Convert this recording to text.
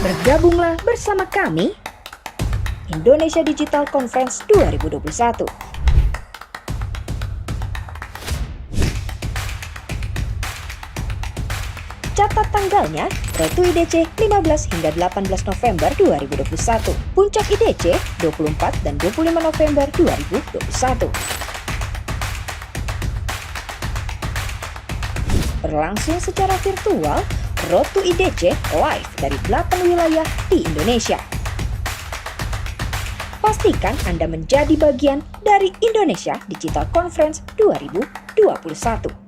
Bergabunglah bersama kami Indonesia Digital Conference 2021. Catat tanggalnya, Road to IDC 15 hingga 18 November 2021. Puncak IDC 24 dan 25 November 2021. Berlangsung secara virtual, Road to IDC live dari 8 wilayah di Indonesia. Pastikan Anda menjadi bagian dari Indonesia Digital Conference 2021.